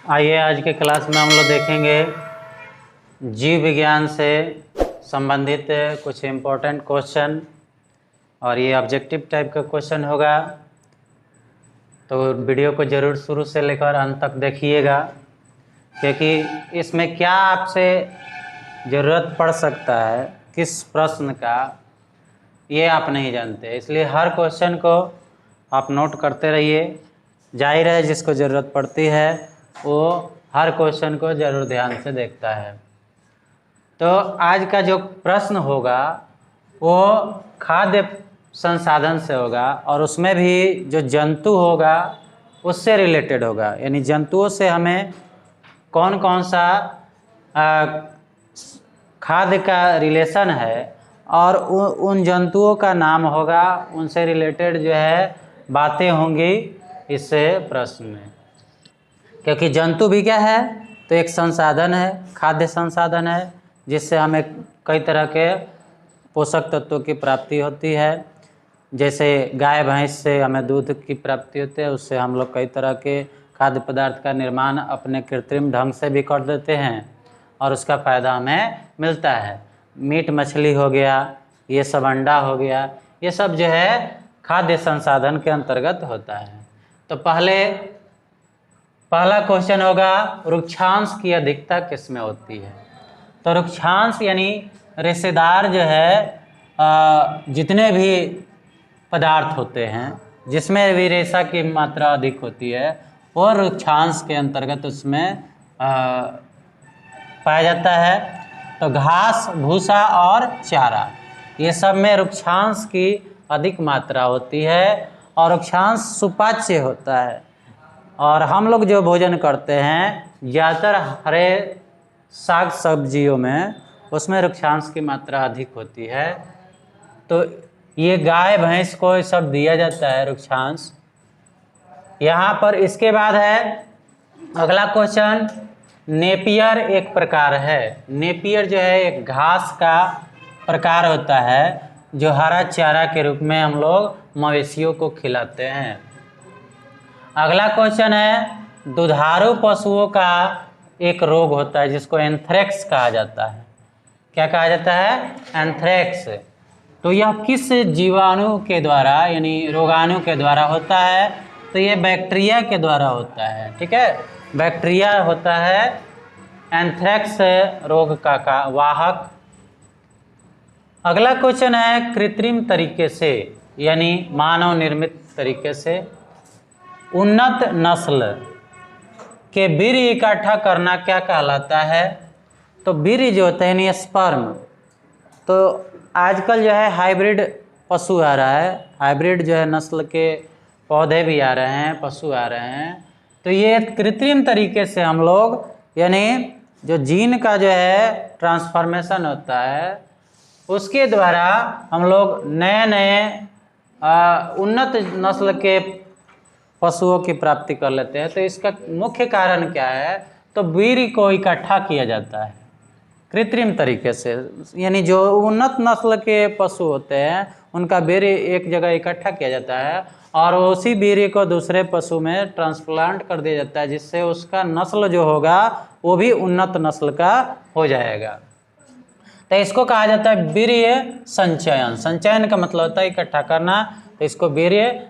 आइए आज के क्लास में हम लोग देखेंगे जीव विज्ञान से संबंधित कुछ इम्पोर्टेंट क्वेश्चन, और ये ऑब्जेक्टिव टाइप का क्वेश्चन होगा। तो वीडियो को ज़रूर शुरू से लेकर अंत तक देखिएगा, क्योंकि इसमें क्या आपसे ज़रूरत पड़ सकता है, किस प्रश्न का, ये आप नहीं जानते। इसलिए हर क्वेश्चन को आप नोट करते रहिए। जाहिर है जिसको ज़रूरत पड़ती है वो हर क्वेश्चन को ज़रूर ध्यान से देखता है। तो आज का जो प्रश्न होगा वो खाद्य संसाधन से होगा, और उसमें भी जो जंतु होगा उससे रिलेटेड होगा। यानी जंतुओं से हमें कौन कौन सा खाद्य का रिलेशन है, और उन जंतुओं का नाम होगा, उनसे रिलेटेड जो है बातें होंगी इस प्रश्न में। क्योंकि जंतु भी क्या है, तो एक संसाधन है, खाद्य संसाधन है, जिससे हमें कई तरह के पोषक तत्वों की प्राप्ति होती है। जैसे गाय भैंस से हमें दूध की प्राप्ति होती है, उससे हम लोग कई तरह के खाद्य पदार्थ का निर्माण अपने कृत्रिम ढंग से भी कर देते हैं, और उसका फ़ायदा हमें मिलता है। मीट मछली हो गया, ये सब अंडा हो गया, ये सब जो है खाद्य संसाधन के अंतर्गत होता है। तो पहला क्वेश्चन होगा, रुक्षांश की अधिकता किसमें होती है। तो रुक्षांश यानी रेशेदार जो है जितने भी पदार्थ होते हैं जिसमें भी रेशा की मात्रा अधिक होती है, वो रुक्षांश के अंतर्गत उसमें पाया जाता है। तो घास, भूसा और चारा, ये सब में रुक्षांश की अधिक मात्रा होती है, और रुक्षांश सुपाच्य होता है। और हम लोग जो भोजन करते हैं ज़्यादातर हरे साग सब्जियों में, उसमें रुक्षांश की मात्रा अधिक होती है। तो ये गाय भैंस को सब दिया जाता है रुक्षांश यहाँ पर। इसके बाद है अगला क्वेश्चन, नेपियर एक प्रकार है। नेपियर जो है एक घास का प्रकार होता है, जो हरा चारा के रूप में हम लोग मवेशियों को खिलाते हैं। अगला क्वेश्चन है, दुधारू पशुओं का एक रोग होता है जिसको एंथ्रेक्स कहा जाता है। क्या कहा जाता है? एंथ्रेक्स। तो यह किस जीवाणु के द्वारा यानी रोगाणु के द्वारा होता है? तो ये बैक्टीरिया के द्वारा होता है। ठीक है, बैक्टीरिया होता है एंथ्रेक्स रोग का वाहक। अगला क्वेश्चन है, कृत्रिम तरीके से यानी मानव निर्मित तरीके से उन्नत नस्ल के वीर्य इकट्ठा करना क्या कहलाता है? तो वीर्य जो होता है यानी स्पर्म, तो आजकल जो है हाइब्रिड पशु आ रहा है, हाइब्रिड जो है नस्ल के पौधे भी आ रहे हैं, पशु आ रहे हैं। तो ये कृत्रिम तरीके से हम लोग यानी जो जीन का जो है ट्रांसफॉर्मेशन होता है, उसके द्वारा हम लोग नए नए उन्नत नस्ल के पशुओं की प्राप्ति कर लेते हैं। तो इसका मुख्य कारण क्या है? तो वीर्य को इकट्ठा किया जाता है कृत्रिम तरीके से। यानी जो उन्नत नस्ल के पशु होते हैं उनका वीर्य एक जगह इकट्ठा किया जाता है, और उसी वीर्य को दूसरे पशु में ट्रांसप्लांट कर दिया जाता है, जिससे उसका नस्ल जो होगा वो भी उन्नत नस्ल का हो जाएगा। तो इसको कहा जाता है वीर्य संचयन। संचयन का मतलब होता है इकट्ठा करना, तो इसको वीर्य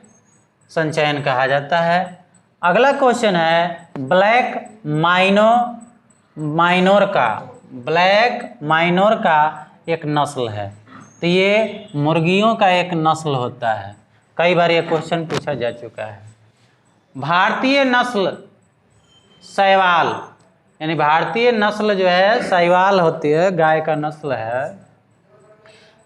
संचयन कहा जाता है। अगला क्वेश्चन है, ब्लैक माइनोर का एक नस्ल है। तो ये मुर्गियों का एक नस्ल होता है, कई बार ये क्वेश्चन पूछा जा चुका है। भारतीय नस्ल साहिवाल, यानी भारतीय नस्ल जो है साहिवाल होती है, गाय का नस्ल है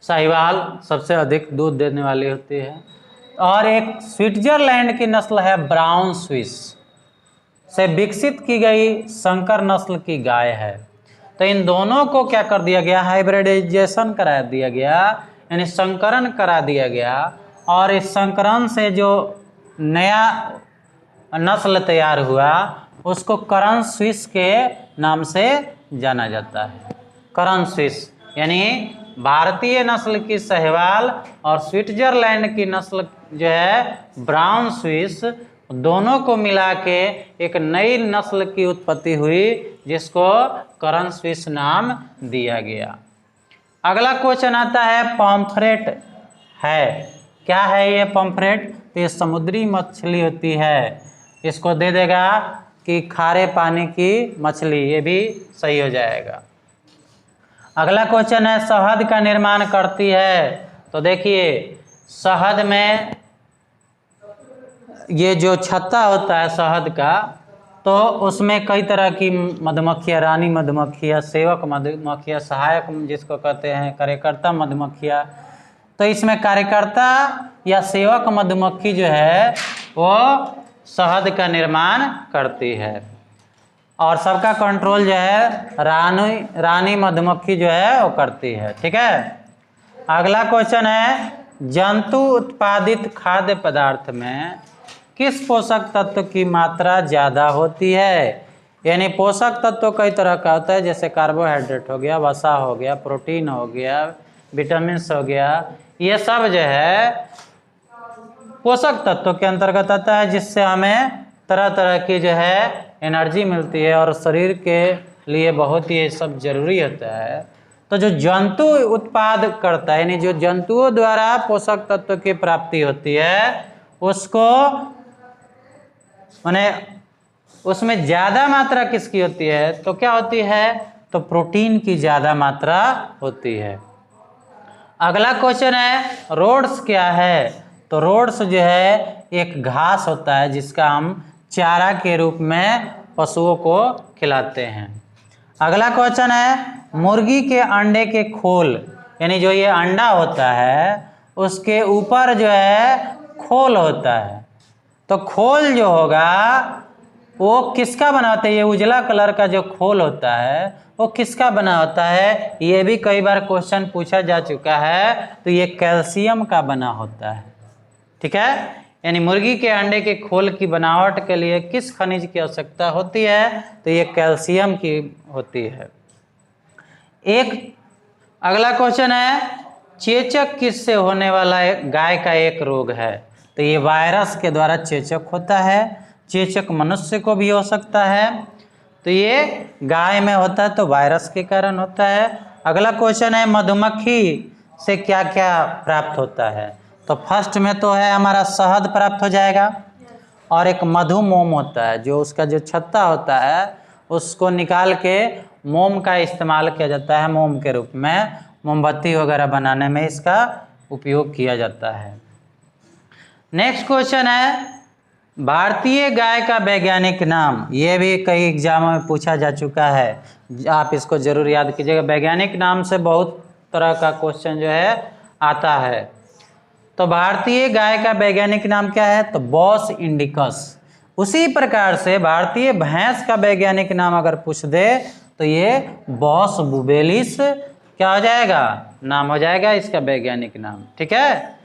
साहिवाल, सबसे अधिक दूध देने वाली होती है। और एक स्विट्जरलैंड की नस्ल है ब्राउन स्विस, से विकसित की गई संकर नस्ल की गाय है। तो इन दोनों को क्या कर दिया गया? हाइब्रिडाइजेशन करा दिया गया, यानी संकरण करा दिया गया, और इस संकरण से जो नया नस्ल तैयार हुआ उसको करण स्विस के नाम से जाना जाता है। करण स्विस यानी भारतीय नस्ल की साहिवाल और स्विट्जरलैंड की नस्ल जो है ब्राउन स्विस दोनों को मिला के एक नई नस्ल की उत्पत्ति हुई जिसको करण स्विस नाम दिया गया। अगला क्वेश्चन आता है पॉम्फ्रेट है, क्या है ये पॉम्फ्रेट? तो ये समुद्री मछली होती है, इसको दे देगा कि खारे पानी की मछली, ये भी सही हो जाएगा। अगला क्वेश्चन है शहद का निर्माण करती है, तो देखिए शहद में ये जो छत्ता होता है शहद का, तो उसमें कई तरह की मधुमक्खियाँ, रानी मधुमक्खियाँ, सेवक मधुमक्खियाँ, सहायक जिसको कहते हैं, कार्यकर्ता मधुमक्खियाँ। तो इसमें कार्यकर्ता या सेवक मधुमक्खी जो है वो शहद का निर्माण करती है और सबका कंट्रोल जो है रानी मधुमक्खी जो है वो करती है। ठीक है। अगला क्वेश्चन है जंतु उत्पादित खाद्य पदार्थ में किस पोषक तत्व की मात्रा ज़्यादा होती है? यानी पोषक तत्व कई तरह का होता है, जैसे कार्बोहाइड्रेट हो गया, वसा हो गया, प्रोटीन हो गया, विटामिन हो गया, ये सब जो है पोषक तत्व के अंतर्गत आता है, जिससे हमें तरह तरह की जो है एनर्जी मिलती है और शरीर के लिए बहुत ही सब जरूरी होता है। तो जो जंतु उत्पाद करता है, यानी जो जंतुओं द्वारा पोषक तत्व की प्राप्ति होती है, उसको माने उसमें ज़्यादा मात्रा किसकी होती है? तो क्या होती है? तो प्रोटीन की ज़्यादा मात्रा होती है। अगला क्वेश्चन है रोड्स क्या है? तो रोड्स जो है एक घास होता है जिसका हम चारा के रूप में पशुओं को खिलाते हैं। अगला क्वेश्चन है मुर्गी के अंडे के खोल, यानी जो ये अंडा होता है उसके ऊपर जो है खोल होता है, तो खोल जो होगा वो किसका बना होता है? ये उजला कलर का जो खोल होता है वो किसका बना होता है? ये भी कई बार क्वेश्चन पूछा जा चुका है। तो ये कैल्शियम का बना होता है। ठीक है। यानी मुर्गी के अंडे के खोल की बनावट के लिए किस खनिज की आवश्यकता होती है? तो ये कैल्शियम की होती है। एक अगला क्वेश्चन है चेचक किससे होने वाला गाय का एक रोग है? तो ये वायरस के द्वारा चेचक होता है। चेचक मनुष्य को भी हो सकता है, तो ये गाय में होता है तो वायरस के कारण होता है। अगला क्वेश्चन है मधुमक्खी से क्या क्या प्राप्त होता है? तो फर्स्ट में तो है हमारा शहद प्राप्त हो जाएगा, और एक मधु मोम होता है, जो उसका जो छत्ता होता है उसको निकाल के मोम का इस्तेमाल किया जाता है, मोम के रूप में मोमबत्ती वगैरह बनाने में इसका उपयोग किया जाता है। नेक्स्ट क्वेश्चन है भारतीय गाय का वैज्ञानिक नाम। ये भी कई एग्जामों में पूछा जा चुका है, आप इसको जरूर याद कीजिएगा। वैज्ञानिक नाम से बहुत तरह का क्वेश्चन जो है आता है। तो भारतीय गाय का वैज्ञानिक नाम क्या है? तो बॉस इंडिकस। उसी प्रकार से भारतीय भैंस का वैज्ञानिक नाम अगर पूछ दे तो ये बॉस बुबेलिस क्या हो जाएगा? नाम हो जाएगा इसका वैज्ञानिक नाम। ठीक है।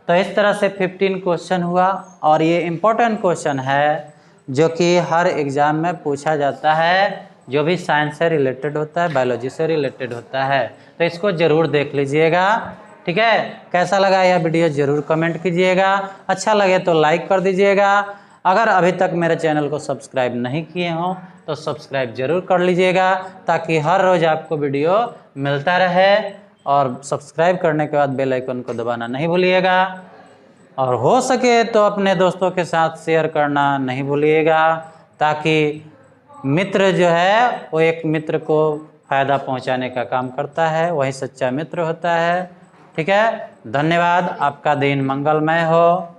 तो इस तरह से 15 क्वेश्चन हुआ, और ये इम्पोर्टेंट क्वेश्चन है जो कि हर एग्ज़ाम में पूछा जाता है, जो भी साइंस से रिलेटेड होता है, बायोलॉजी से रिलेटेड होता है। तो इसको ज़रूर देख लीजिएगा। ठीक है। कैसा लगा यह वीडियो ज़रूर कमेंट कीजिएगा, अच्छा लगे तो लाइक कर दीजिएगा। अगर अभी तक मेरे चैनल को सब्सक्राइब नहीं किए हों तो सब्सक्राइब जरूर कर लीजिएगा, ताकि हर रोज़ आपको वीडियो मिलता रहे। और सब्सक्राइब करने के बाद बेल आइकन को दबाना नहीं भूलिएगा, और हो सके तो अपने दोस्तों के साथ शेयर करना नहीं भूलिएगा, ताकि मित्र जो है वो एक मित्र को फ़ायदा पहुंचाने का काम करता है, वही सच्चा मित्र होता है। ठीक है। धन्यवाद। आपका दिन मंगलमय हो।